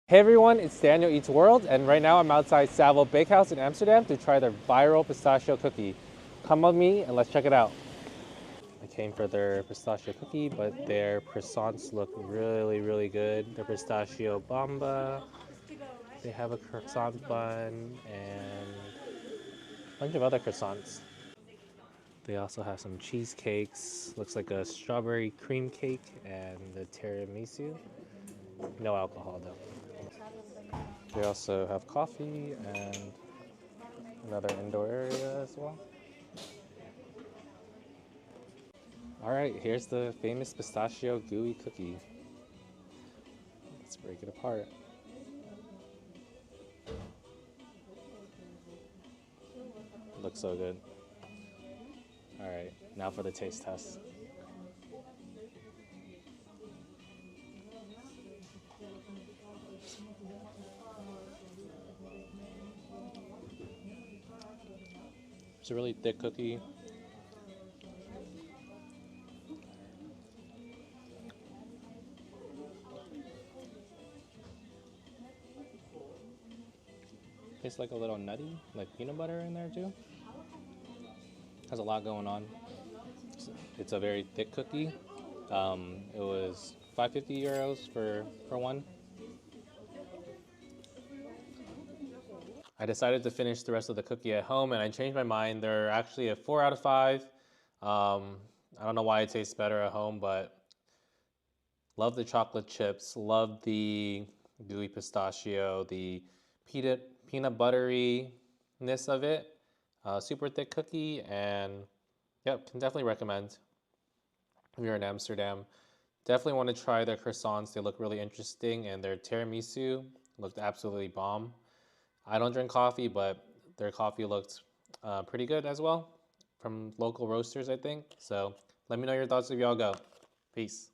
Hey everyone, it's Daniel Eats World, and right now I'm outside Salvo Bakehouse in Amsterdam to try their viral pistachio cookie. Come with me and let's check it out. I came for their pistachio cookie, but their croissants look really good. Their pistachio bomba, they have a croissant bun, and a bunch of other croissants. They also have some cheesecakes, looks like a strawberry cream cake, and the tiramisu. No alcohol though. They also have coffee and another indoor area as well. All right, here's the famous pistachio gooey cookie. Let's break it apart. Looks so good. All right, now for the taste test. It's a really thick cookie. Tastes like a little nutty, like peanut butter in there too. Has a lot going on. It's a very thick cookie. It was 550 euros for one. I decided to finish the rest of the cookie at home, and I changed my mind. They're actually a 4 out of 5. I don't know why it tastes better at home, but love the chocolate chips. Love the gooey pistachio. The peanut butteriness of it. Super thick cookie, and yep, can definitely recommend if you're in Amsterdam. Definitely want to try their croissants. They look really interesting, and their tiramisu looked absolutely bomb. I don't drink coffee, but their coffee looked pretty good as well from local roasters, I think. So let me know your thoughts if y'all go. Peace.